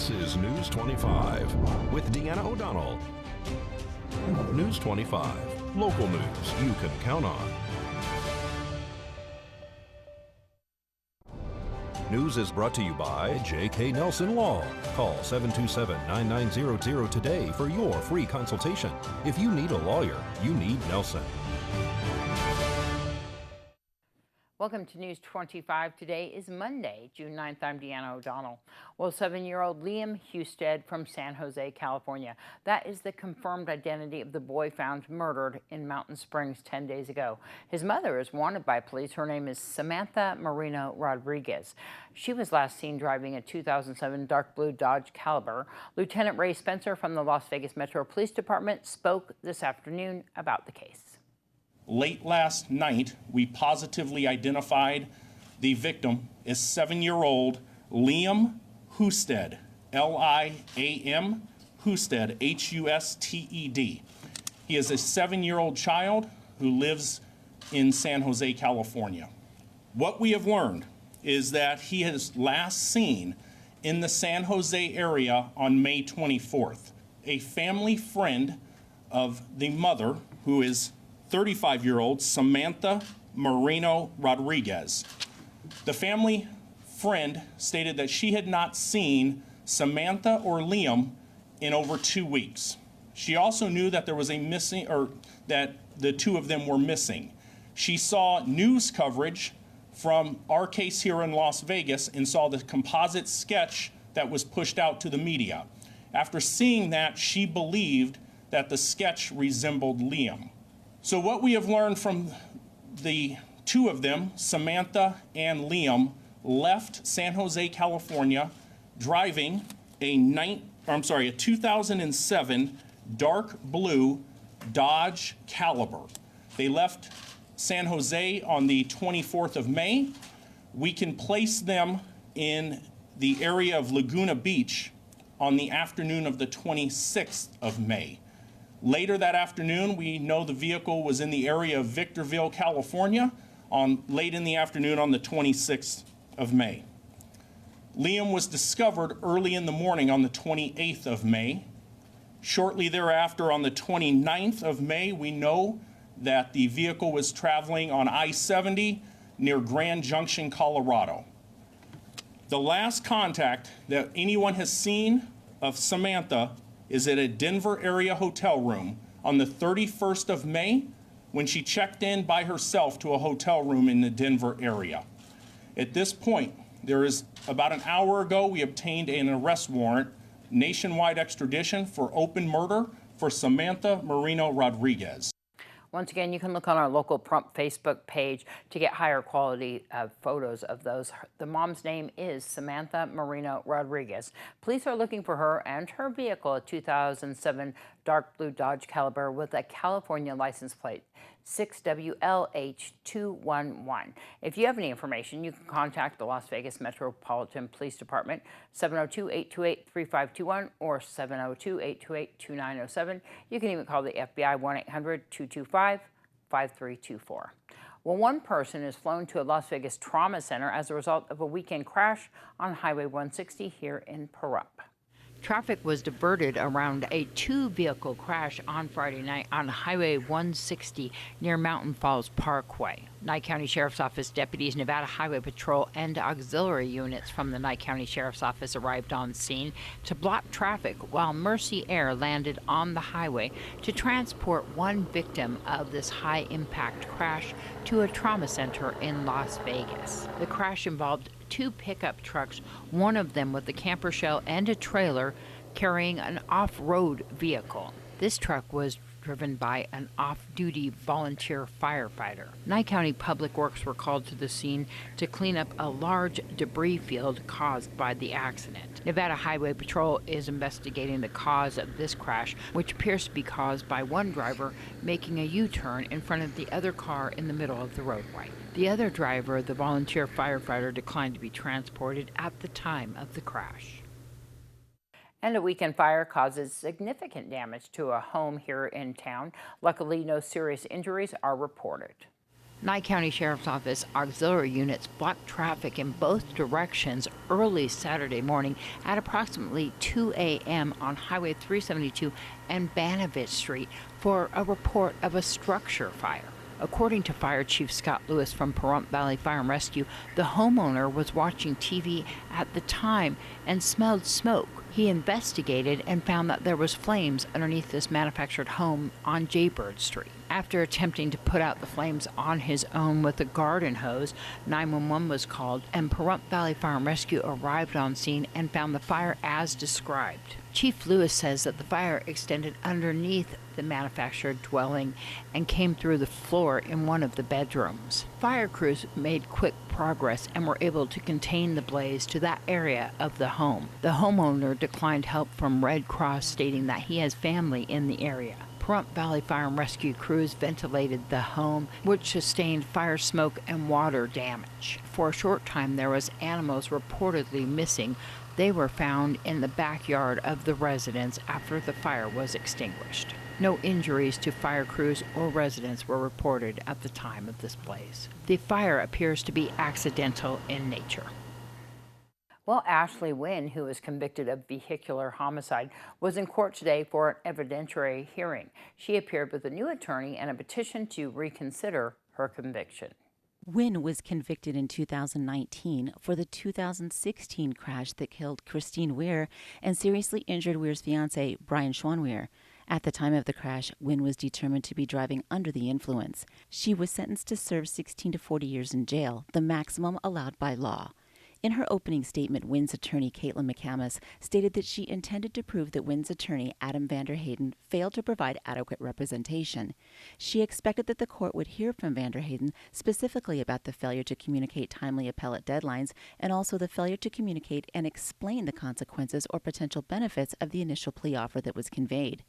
This is News 25 with Deanna O'Donnell. News 25, local news you can count on. News is brought to you by J.K. Nelson Law. Call 727-9900 today for your free consultation. If you need a lawyer, you need Nelson. Welcome to News 25. Today is Monday, June 9th. I'm Deanna O'Donnell. Well, 7-year-old Liam Husted from San Jose, California. That is the confirmed identity of the boy found murdered in Mountain Springs 10 days ago. His mother is wanted by police. Her name is Samantha Marino Rodriguez. She was last seen driving a 2007 dark blue Dodge Caliber. Lieutenant Ray Spencer from the Las Vegas Metro Police Department spoke this afternoon about the case. Late last night, we positively identified the victim as 7-year-old Liam Husted, L-I-A-M, Husted, H-U-S-T-E-D. He is a 7-year-old child who lives in San Jose, California. What we have learned is that he is last seen in the San Jose area on May 24th. A family friend of the mother, who is 35-year-old Samantha Marino Rodriguez. The family friend stated that she had not seen Samantha or Liam in over 2 weeks. She also knew that there was a missing, or that the two of them were missing. She saw news coverage from our case here in Las Vegas and saw the composite sketch that was pushed out to the media. After seeing that, she believed that the sketch resembled Liam. So what we have learned from the two of them, Samantha and Liam, left San Jose, California, driving a 2007 dark blue Dodge Caliber. They left San Jose on the 24th of May. We can place them in the area of Laguna Beach on the afternoon of the 26th of May. Later that afternoon, we know the vehicle was in the area of Victorville, California, late in the afternoon on the 26th of May. Liam was discovered early in the morning on the 28th of May. Shortly thereafter, on the 29th of May, we know that the vehicle was traveling on I-70 near Grand Junction, Colorado. The last contact that anyone has seen of Samantha is at a Denver area hotel room on the 31st of May when she checked in by herself to a hotel room in the Denver area. At this point, there is about an hour ago, we obtained an arrest warrant, nationwide extradition for open murder for Samantha Marino Rodriguez. Once again, you can look on our local Prompt Facebook page to get higher quality photos of those. The mom's name is Samantha Marino Rodriguez. Police are looking for her and her vehicle, a 2007 dark blue Dodge Caliber with a California license plate, 6WLH211. If you have any information, you can contact the Las Vegas Metropolitan Police Department, 702-828-3521 or 702-828-2907. You can even call the FBI 1-800-225-5324. Well, one person is flown to a Las Vegas trauma center as a result of a weekend crash on Highway 160 here in Pahrump. Traffic was diverted around a two-vehicle crash on Friday night on Highway 160 near Mountain Falls Parkway. Nye County Sheriff's Office deputies, Nevada Highway Patrol, and auxiliary units from the Nye County Sheriff's Office arrived on scene to block traffic while Mercy Air landed on the highway to transport one victim of this high-impact crash to a trauma center in Las Vegas. The crash involved two pickup trucks, one of them with a camper shell and a trailer carrying an off-road vehicle. This truck was driven by an off-duty volunteer firefighter. Nye County Public Works were called to the scene to clean up a large debris field caused by the accident. Nevada Highway Patrol is investigating the cause of this crash, which appears to be caused by one driver making a U-turn in front of the other car in the middle of the roadway. The other driver, the volunteer firefighter, declined to be transported at the time of the crash. And a weekend fire causes significant damage to a home here in town. Luckily, no serious injuries are reported. Nye County Sheriff's Office auxiliary units blocked traffic in both directions early Saturday morning at approximately 2 a.m. on Highway 372 and Banovich Street for a report of a structure fire. According to Fire Chief Scott Lewis from Pahrump Valley Fire and Rescue, the homeowner was watching TV at the time and smelled smoke. He investigated and found that there was flames underneath this manufactured home on Jaybird Street. After attempting to put out the flames on his own with a garden hose, 911 was called and Pahrump Valley Fire and Rescue arrived on scene and found the fire as described. Chief Lewis says that the fire extended underneath the manufactured dwelling and came through the floor in one of the bedrooms. Fire crews made quick progress and were able to contain the blaze to that area of the home. The homeowner declined help from Red Cross, stating that he has family in the area. Pahrump Valley Fire and Rescue crews ventilated the home, which sustained fire smoke and water damage. For a short time, there was animals reportedly missing. They were found in the backyard of the residence after the fire was extinguished. No injuries to fire crews or residents were reported at the time of this blaze. The fire appears to be accidental in nature. Well, Ashley Wynn, who was convicted of vehicular homicide, was in court today for an evidentiary hearing. She appeared with a new attorney and a petition to reconsider her conviction. Wynn was convicted in 2019 for the 2016 crash that killed Christine Weir and seriously injured Weir's fiancé, Brian Schwanweir. At the time of the crash, Wynn was determined to be driving under the influence. She was sentenced to serve 16 to 40 years in jail, the maximum allowed by law. In her opening statement, Wynn's attorney, Caitlin McCamus, stated that she intended to prove that Wynn's attorney, Adam Vanderheyden, failed to provide adequate representation. She expected that the court would hear from Vanderheyden specifically about the failure to communicate timely appellate deadlines and also the failure to communicate and explain the consequences or potential benefits of the initial plea offer that was conveyed.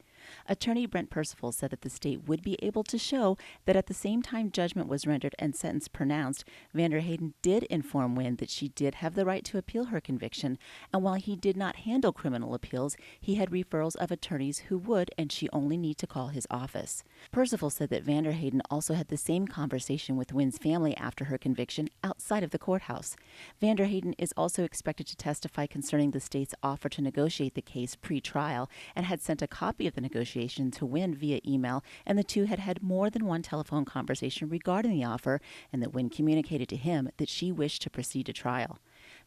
Attorney Brent Percival said that the state would be able to show that at the same time judgment was rendered and sentence pronounced, Vanderheyden did inform Wynn that she did have the right to appeal her conviction, and while he did not handle criminal appeals, he had referrals of attorneys who would, and she only need to call his office. Percival said that Vanderheyden also had the same conversation with Wynn's family after her conviction outside of the courthouse. Vanderheyden is also expected to testify concerning the state's offer to negotiate the case pre-trial and had sent a copy of the negotiation to Wynn via email, and the two had had more than one telephone conversation regarding the offer, and that Wynn communicated to him that she wished to proceed to trial.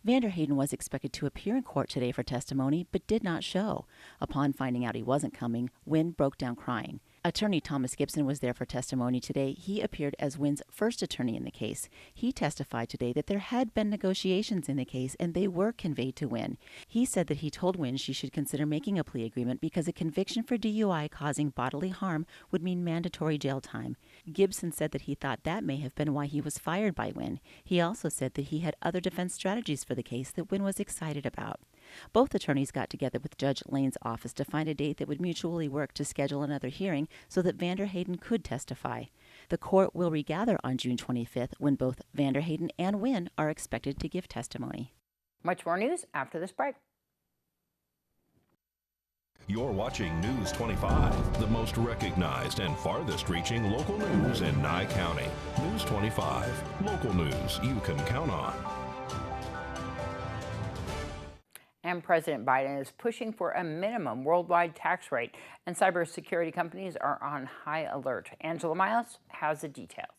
Vanderheyden was expected to appear in court today for testimony, but did not show. Upon finding out he wasn't coming, Wynn broke down crying. Attorney Thomas Gibson was there for testimony today. He appeared as Wynn's first attorney in the case. He testified today that there had been negotiations in the case and they were conveyed to Wynn. He said that he told Wynn she should consider making a plea agreement because a conviction for DUI causing bodily harm would mean mandatory jail time. Gibson said that he thought that may have been why he was fired by Wynn. He also said that he had other defense strategies for the case that Wynn was excited about. Both attorneys got together with Judge Lane's office to find a date that would mutually work to schedule another hearing so that Vanderheyden could testify. The court will regather on June 25th when both Vanderheyden and Wynn are expected to give testimony. Much more news after this break. You're watching News 25, the most recognized and farthest reaching local news in Nye County. News 25, local news you can count on. And President Biden is pushing for a minimum worldwide tax rate, and cybersecurity companies are on high alert. Angela Miles has the details.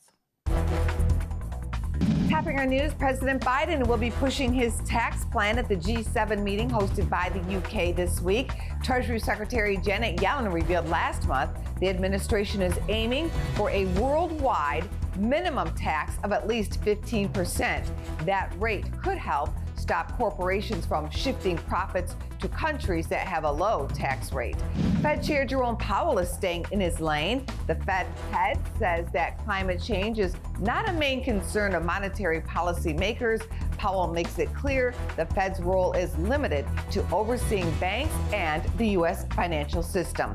Tapping our news, President Biden will be pushing his tax plan at the G7 meeting hosted by the UK this week. Treasury Secretary Janet Yellen revealed last month the administration is aiming for a worldwide minimum tax of at least 15%. That rate could help stop corporations from shifting profits to countries that have a low tax rate. Fed Chair Jerome Powell is staying in his lane. The Fed head says that climate change is not a main concern of monetary policy makers. Powell makes it clear the Fed's role is limited to overseeing banks and the U.S. financial system.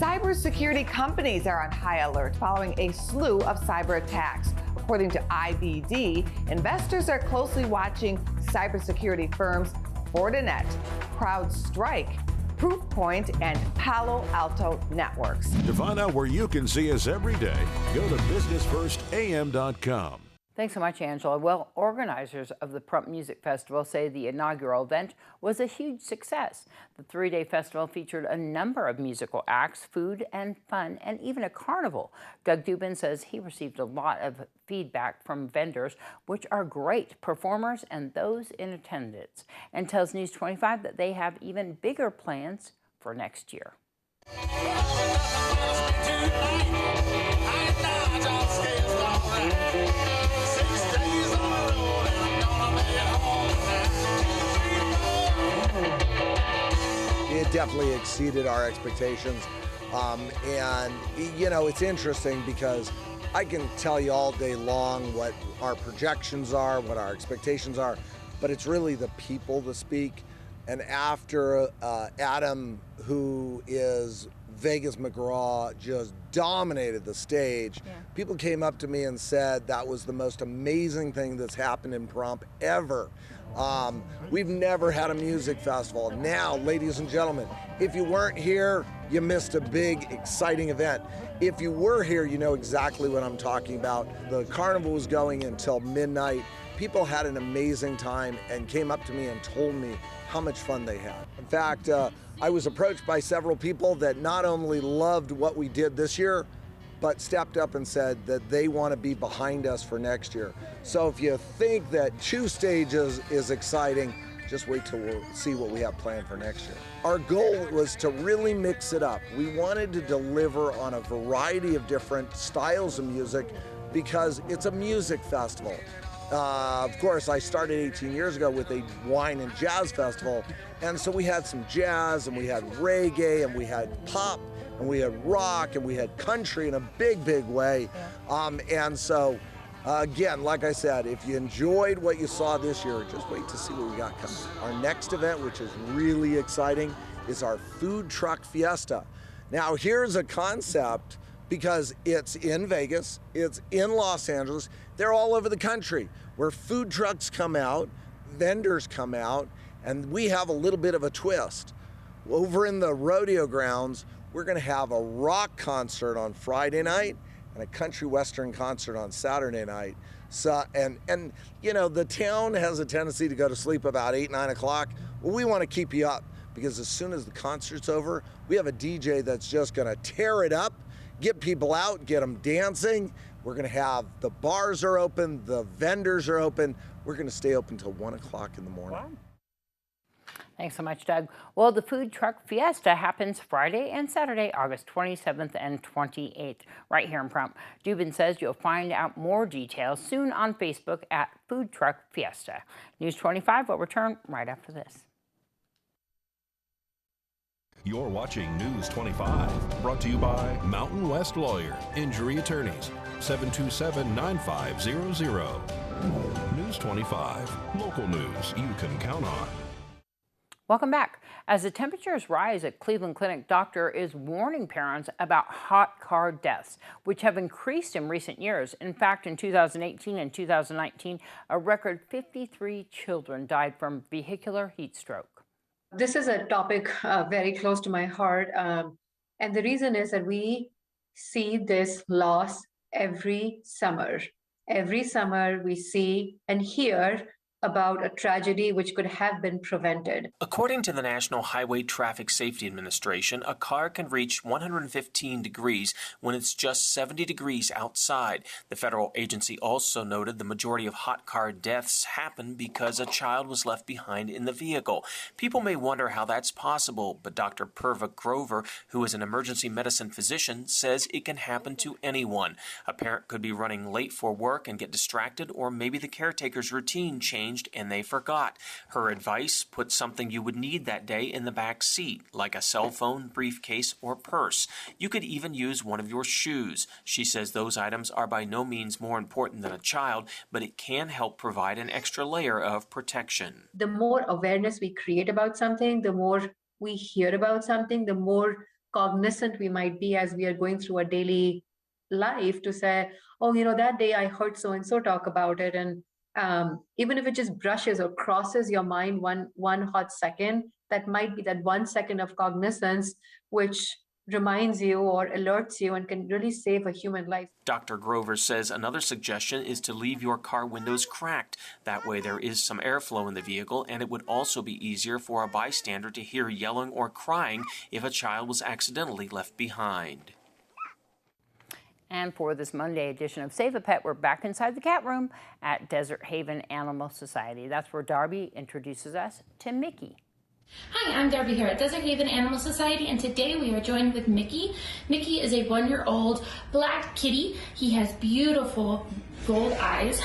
Cybersecurity companies are on high alert following a slew of cyber attacks. According to IBD, investors are closely watching cybersecurity firms Fortinet, CrowdStrike, Proof Point, and Palo Alto Networks. To find out where you can see us every day, go to businessfirstam.com. Thanks so much, Angela. Well, organizers of the Pahrump Music Festival say the inaugural event was a huge success. The three-day festival featured a number of musical acts, food and fun, and even a carnival. Doug Dubin says he received a lot of feedback from vendors, which are great performers and those in attendance, and tells News 25 that they have even bigger plans for next year. It definitely exceeded our expectations. And, you know, it's interesting because I can tell you all day long what our projections are, what our expectations are, but it's really the people that speak. And after Adam, who is Vegas McGraw, just dominated the stage, people came up to me and said that was the most amazing thing that's happened in Pahrump ever. We've never had a music festival. Now, ladies and gentlemen, if you weren't here, you missed a big, exciting event. If you were here, you know exactly what I'm talking about. The carnival was going until midnight. People had an amazing time and came up to me and told me how much fun they had. In fact, I was approached by several people that not only loved what we did this year, but stepped up and said that they want to be behind us for next year. So if you think that 2 stages is exciting, just wait till we'll see what we have planned for next year. Our goal was to really mix it up. We wanted to deliver on a variety of different styles of music because it's a music festival. Of course, I started 18 years ago with a wine and jazz festival, and so we had some jazz, and we had reggae, and we had pop, and we had rock, and we had country in a big, big way. And so, again, like I said, if you enjoyed what you saw this year, just wait to see what we got coming. Our next event, which is really exciting, is our food truck Fiesta. Now, here's a concept because it's in Vegas, it's in Los Angeles, they're all over the country, where food trucks come out, vendors come out, and we have a little bit of a twist. Over in the rodeo grounds, we're gonna have a rock concert on Friday night and a country western concert on Saturday night. So, and you know, the town has a tendency to go to sleep about 8, 9 o'clock. Well, we wanna keep you up because as soon as the concert's over, we have a DJ that's just gonna tear it up, get people out, get them dancing. We're gonna have, the bars are open, the vendors are open. We're gonna stay open till 1 o'clock in the morning. Wow. Thanks so much, Doug. Well, the food truck Fiesta happens Friday and Saturday, August 27th and 28th, right here in Pahrump. Dubin says you'll find out more details soon on Facebook at Food Truck Fiesta. News 25 will return right after this. You're watching News 25, brought to you by Mountain West Lawyer, Injury Attorneys, 727-9500. News 25, local news you can count on. Welcome back. As the temperatures rise at Cleveland Clinic, doctor is warning parents about hot car deaths, which have increased in recent years. In fact, in 2018 and 2019, a record 53 children died from vehicular heat stroke. This is a topic very close to my heart. And the reason is that we see this loss every summer. Every summer we see and hear about a tragedy which could have been prevented. According to the National Highway Traffic Safety Administration, a car can reach 115 degrees when it's just 70 degrees outside. The federal agency also noted the majority of hot car deaths happen because a child was left behind in the vehicle. People may wonder how that's possible, but Dr. Purva Grover, who is an emergency medicine physician, says it can happen to anyone. A parent could be running late for work and get distracted, or maybe the caretaker's routine changed and they forgot. Her advice: put something you would need that day in the back seat, like a cell phone, briefcase, or purse. You could even use one of your shoes. She says those items are by no means more important than a child, but it can help provide an extra layer of protection. The more awareness we create about something, the more we hear about something, the more cognizant we might be as we are going through a daily life to say, oh, you know, that day I heard so-and-so talk about it, and even if it just brushes or crosses your mind one hot second, that might be that 1 second of cognizance, which reminds you or alerts you and can really save a human life. Dr. Grover says another suggestion is to leave your car windows cracked. That way there is some airflow in the vehicle, and it would also be easier for a bystander to hear yelling or crying if a child was accidentally left behind. And for this Monday edition of Save a Pet, we're back inside the cat room at Desert Haven Animal Society. That's where Darby introduces us to Mickey. Hi, I'm Darby here at Desert Haven Animal Society, and today we are joined with Mickey. Mickey is a 1-year-old black kitty. He has beautiful gold eyes,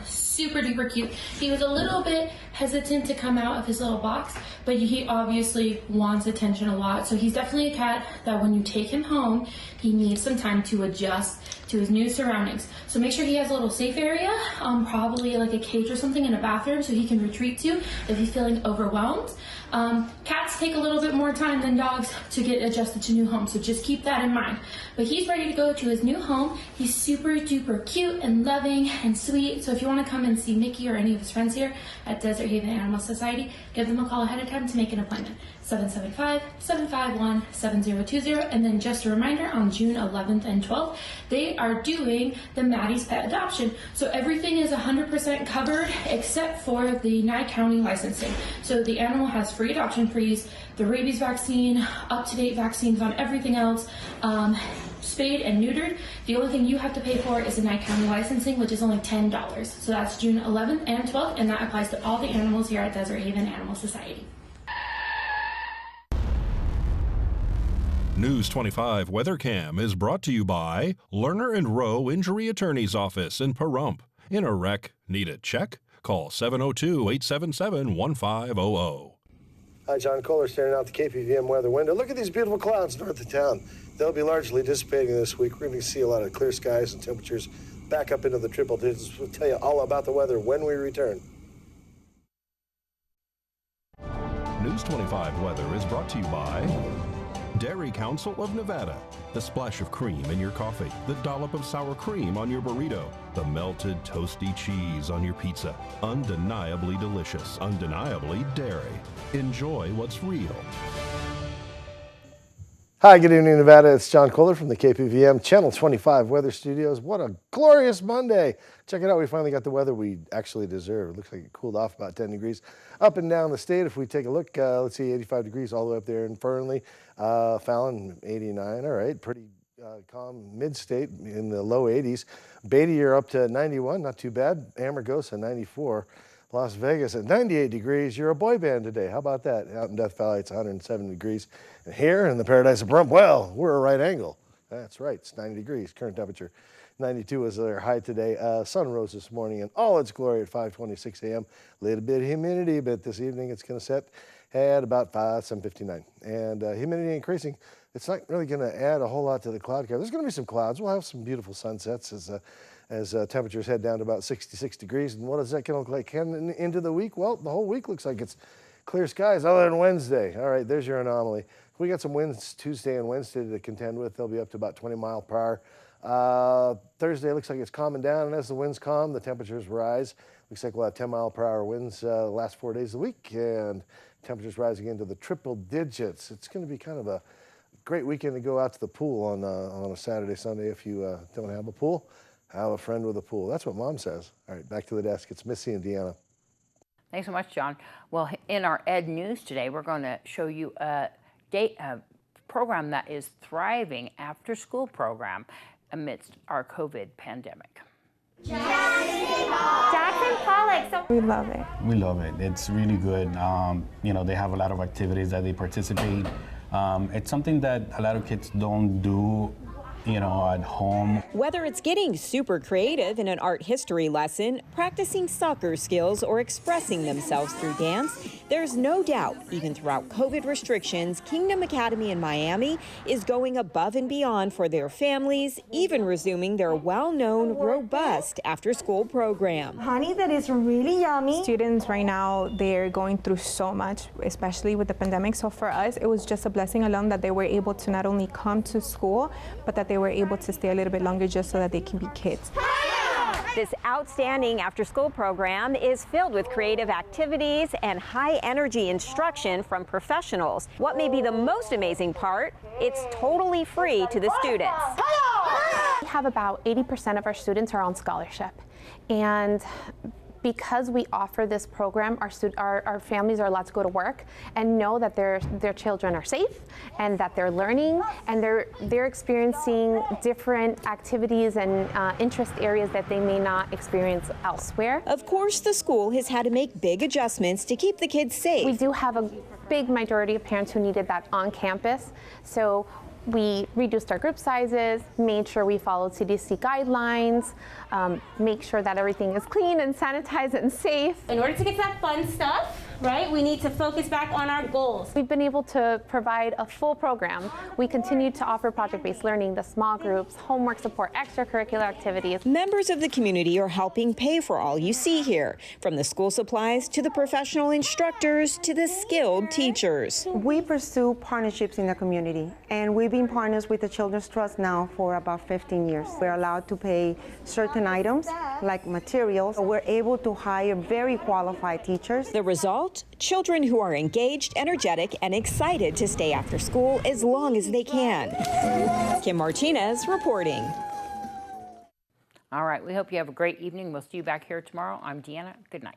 super duper cute. He was a little bit hesitant to come out of his little box, but he obviously wants attention a lot. So he's definitely a cat that when you take him home, he needs some time to adjust to his new surroundings. So make sure he has a little safe area, probably like a cage or something in a bathroom so he can retreat to if he's feeling overwhelmed. Cats take a little bit more time than dogs to get adjusted to new homes, so just keep that in mind. But he's ready to go to his new home. He's super duper cute and loving and sweet. So if you want to come and see Mickey or any of his friends here at Desert Haven Animal Society, give them a call ahead of time to make an appointment. 775-751-7020. And then just a reminder, on June 11th and 12th, they are doing the Maddie's Pet Adoption. So everything is 100% covered except for the Nye County licensing. So the animal has free adoption fees, the rabies vaccine, up-to-date vaccines on everything else, spayed and neutered. The only thing you have to pay for is the Nye County licensing, which is only $10. So that's June 11th and 12th, and that applies to all the animals here at Desert Haven Animal Society. News 25 Weather Cam is brought to you by Lerner and Rowe Injury Attorney's Office in Pahrump. In a wreck, need a check? Call 702-877-1500. Hi, John Kohler staring out the KPVM weather window. Look at these beautiful clouds north of town. They'll be largely dissipating this week. We're going to see a lot of clear skies and temperatures back up into the triple digits. We'll tell you all about the weather when we return. News 25 Weather is brought to you by Dairy Council of Nevada. The splash of cream in your coffee, the dollop of sour cream on your burrito, the melted toasty cheese on your pizza. Undeniably delicious, undeniably dairy. Enjoy what's real. Hi, good evening, Nevada. It's John Kohler from the KPVM Channel 25 Weather Studios. What a glorious Monday. Check it out. We finally got the weather we actually deserve. It looks like it cooled off about 10 degrees up and down the state. If we take a look, let's see, 85 degrees all the way up there in Fernley. Fallon, 89. All right, pretty calm mid-state in the low 80s. Beatty, you're up to 91. Not too bad. Amargosa, 94. Las Vegas at 98 degrees. You're a boy band today. How about that? Out in Death Valley, it's 107 degrees. And here in the paradise of Pahrump, well, we're a right angle. That's right. It's 90 degrees. Current temperature 92 is their high today. Sun rose this morning in all its glory at 5:26 a.m. A little bit of humidity, but this evening it's going to set at about 7:59. And humidity increasing. It's not really going to add a whole lot to the cloud cover. There's going to be some clouds. We'll have some beautiful sunsets as temperatures head down to about 66 degrees. And what is that going to look like heading into the week? Well, the whole week looks like it's clear skies other than Wednesday. All right, there's your anomaly. We got some winds Tuesday and Wednesday to contend with. They'll be up to about 20 mile per hour. Thursday looks like it's calming down, and as the winds calm, the temperatures rise. Looks like we'll have 10 mile per hour winds the last 4 days of the week, and temperatures rising into the triple digits. It's going to be kind of a great weekend to go out to the pool on a Saturday, Sunday. If you don't have a pool, have a friend with a pool. That's what Mom says. All right, back to the desk. It's Missy and Deanna. Thanks so much, John. Well, in our Ed News today, we're going to show you a program that is thriving after-school program amidst our COVID pandemic. Jackson Pollock. We love it. We love it. It's really good. You know, they have a lot of activities that they participate. It's something that a lot of kids don't do, you know, at home. Whether it's getting super creative in an art history lesson, practicing soccer skills, or expressing themselves through dance, there's no doubt, even throughout COVID restrictions, Kingdom Academy in Miami is going above and beyond for their families, even resuming their well-known, robust after-school program. Honey, that is really yummy. Students right now, they're going through so much, especially with the pandemic. So for us, it was just a blessing alone that they were able to not only come to school, but that they were able to stay a little bit longer just so that they can be kids. This outstanding after-school program is filled with creative activities and high-energy instruction from professionals. What may be the most amazing part, it's totally free to the students. We have about 80% of our students are on scholarship, and because we offer this program, our families are allowed to go to work and know that their children are safe and that they're learning and they're experiencing different activities and interest areas that they may not experience elsewhere. Of course, the school has had to make big adjustments to keep the kids safe. We do have a big majority of parents who needed that on campus, so we reduced our group sizes, made sure we followed CDC guidelines, make sure that everything is clean and sanitized and safe. In order to get to that fun stuff, right, we need to focus back on our goals. We've been able to provide a full program. We continue to offer project-based learning, the small groups, homework support, extracurricular activities. Members of the community are helping pay for all you see here, from the school supplies to the professional instructors to the skilled teachers. We pursue partnerships in the community, and we've been partners with the Children's Trust now for about 15 years. We're allowed to pay certain items like materials. We're able to hire very qualified teachers. The result? Children who are engaged, energetic, and excited to stay after school as long as they can. Kim Martinez reporting. All right, we hope you have a great evening. We'll see you back here tomorrow. I'm Deanna. Good night.